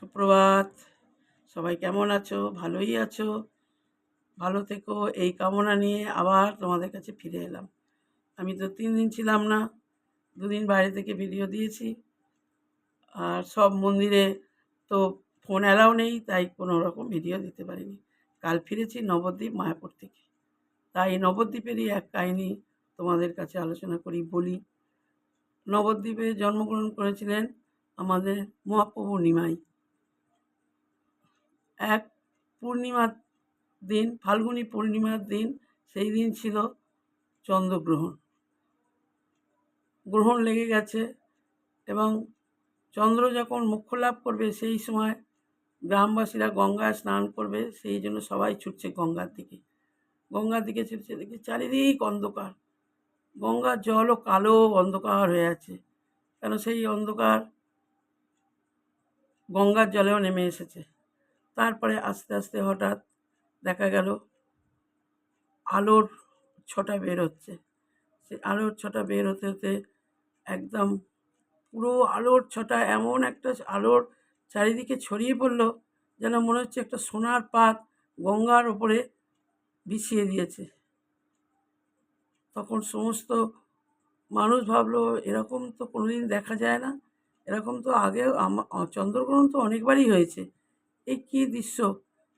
সুপ্রভাত। সবাই কেমন আছো? ভালোই আছো? ভালো থেকো এই কামনা নিয়ে আবার তোমাদের কাছে ফিরে এলাম। আমি তো 3 দিন ছিলাম না। 2 দিন বাইরে থেকে ভিডিও দিয়েছি। আর সব মন্দিরে তো ফোন অ্যালাউ নেই, তাই কোনো রকম ভিডিও দিতে পারিনি। কাল ফিরেছি নবদ্বীপ মায়াপুর থেকে। তাই নবদ্বীপেরই এক কাহিনী তোমাদের কাছে আলোচনা করি, বলি। নবদ্বীপে জন্মগ্রহণ করেছিলেন আমাদের মহাপ্রভু নিমাই। এক পূর্ণিমার দিন, ফাল্গুনী পূর্ণিমার দিন, সেই দিন ছিল চন্দ্রগ্রহণ। গ্রহণ লেগে গেছে এবং চন্দ্র যখন মোক্ষ লাভ করবে সেই সময় গ্রামবাসীরা গঙ্গায় স্নান করবে, সেই জন্য সবাই ছুটছে গঙ্গার দিকে। গঙ্গার দিকে ছুটছে, দেখি চারিদিক অন্ধকার। গঙ্গার জলও কালো অন্ধকার হয়ে আছে, কেন সেই অন্ধকার গঙ্গার জলেও নেমে এসেছে। তারপরে আস্তে আস্তে হঠাৎ দেখা গেল আলোর ছটা বের হচ্ছে। সে আলোর ছটা বের হতে হতে একদম পুরো আলোর ছটা এমন একটা আলোর চারিদিকে ছড়িয়ে পড়ল, যেন মনে হচ্ছে একটা সোনার পাত গঙ্গার ওপরে বিছিয়ে দিয়েছে। তখন সমস্ত মানুষ ভাবলো এরকম তো কোনোদিন দেখা যায় না, এরকম তো আগেও চন্দ্রগ্রহণ তো অনেকবারই হয়েছে, এই কী দৃশ্য!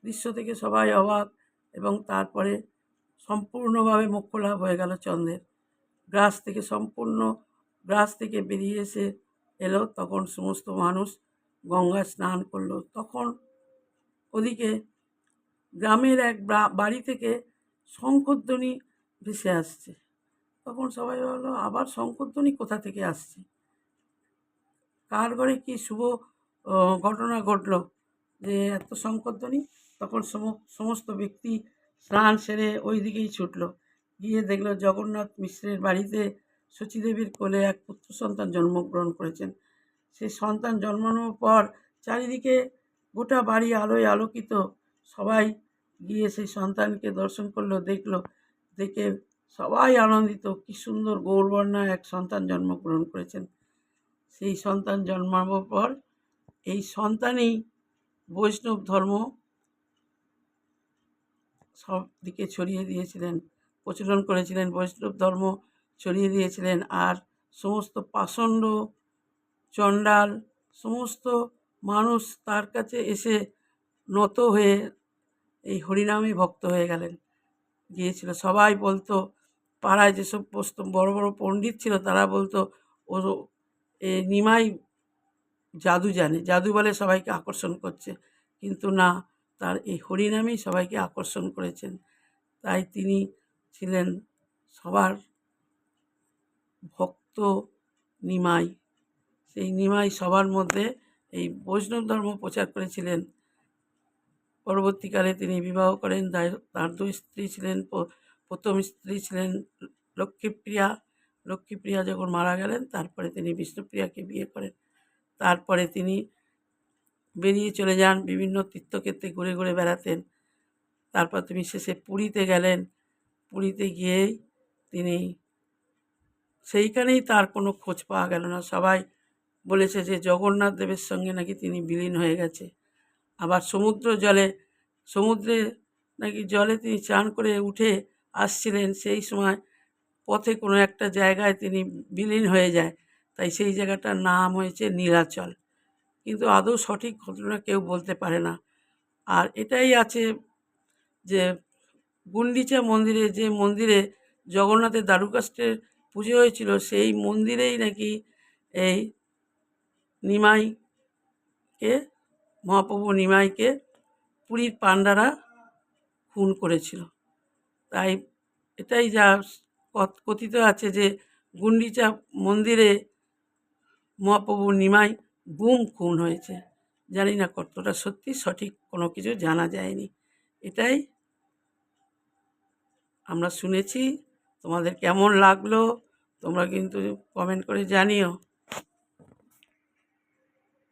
দৃশ্য থেকে সবাই অবাক। এবং তারপরে সম্পূর্ণভাবে মোক্ষ লাভ হয়ে গেল চন্দ্রের। গ্রাস থেকে সম্পূর্ণ গ্রাস থেকে বেরিয়ে এসে এলো, তখন সমস্ত মানুষ গঙ্গায় স্নান করলো। তখন ওদিকে গ্রামের এক বাড়ি থেকে শঙ্খধ্বনি ভেসে আসছে। তখন সবাই ভাবলো আবার শঙ্খধ্বনি কোথা থেকে আসছে, কার ঘরে কি শুভ ঘটনা ঘটলো যে এত শঙ্খধ্বনি। তখন সমস্ত ব্যক্তি স্নান সেরে ওই দিকেই ছুটলো, গিয়ে দেখলো জগন্নাথ মিশ্রের বাড়িতে শচীদেবীর কোলে এক পুত্র সন্তান জন্মগ্রহণ করেছেন। সেই সন্তান জন্মানোর পর চারিদিকে গোটা বাড়ি আলোয় আলোকিত। সবাই গিয়ে সেই সন্তানকে দর্শন করলো, দেখলো, দেখে সবাই আনন্দিত, কী সুন্দর গৌরবর্ণা এক সন্তান জন্মগ্রহণ করেছেন। সেই সন্তান জন্মানোর পর এই সন্তানই বৈষ্ণব ধর্ম সব দিকে ছড়িয়ে দিয়েছিলেন, প্রচলন করেছিলেন, বৈষ্ণব ধর্ম ছড়িয়ে দিয়েছিলেন। আর সমস্ত পাষণ্ড চণ্ডাল সমস্ত মানুষ তার কাছে এসে নত হয়ে এই হরিনামে ভক্ত হয়ে গিয়েছিল। সবাই বলতো, পাড়ায় যেসব বড় বড় পণ্ডিত ছিল তারা বলতো ও নিমাই জাদু জানে, জাদু বলে সবাইকে আকর্ষণ করছে, কিন্তু না, তার এই হরিনামেই সবাইকে আকর্ষণ করেছেন। তাই তিনি ছিলেন সবার ভক্ত নিমাই। সেই নিমাই সবার মধ্যে এই বৈষ্ণব ধর্ম প্রচার করেছিলেন। পরবর্তীকালে তিনি বিবাহ করেন, তার 2 স্ত্রী ছিলেন। প্রথম স্ত্রী ছিলেন লক্ষ্মীপ্রিয়া। লক্ষ্মীপ্রিয়া যখন মারা গেলেন তারপরে তিনি বিষ্ণুপ্রিয়াকে বিয়ে করেন। তারপরে তিনি বেরিয়ে চলে যান, বিভিন্ন তীর্থক্ষেত্রে ঘুরে ঘুরে বেড়াতেন। তারপর তিনি শেষে পুরীতে গেলেন। পুরীতে গিয়েই তিনি সেইখানেই তার কোনো খোঁজ পাওয়া গেল না। সবাই বলেছে যে জগন্নাথ দেবের সঙ্গে নাকি তিনি বিলীন হয়ে গেছে। আবার সমুদ্রে নাকি জলে তিনি চান করে উঠে আসছিলেন, সেই সময় পথে কোনো একটা জায়গায় তিনি বিলীন হয়ে যায়, তাই সেই জায়গাটার নাম হয়েছে নীলাচল। কিন্তু আদৌ সঠিক ঘটনা কেউ বলতে পারে না। আর এটাই আছে যে গুন্ডিচা মন্দিরে, যে মন্দিরে জগন্নাথের দারুকাষ্ঠের পুজো হয়েছিল, সেই মন্দিরেই নাকি এই নিমাইকে, মহাপ্রভু নিমাইকে পুরীর পাণ্ডারা খুন করেছিল। তাই এটাই যা কথিত আছে যে গুন্ডিচা মন্দিরে মহাপ্রভু নিমাই খুন হয়েছে। জানি না কতটা সত্যি, সঠিক কোনো কিছু জানা যায়নি। এটাই আমরা শুনেছি। তোমাদের কেমন লাগলো তোমরা কিন্তু কমেন্ট করে জানিও।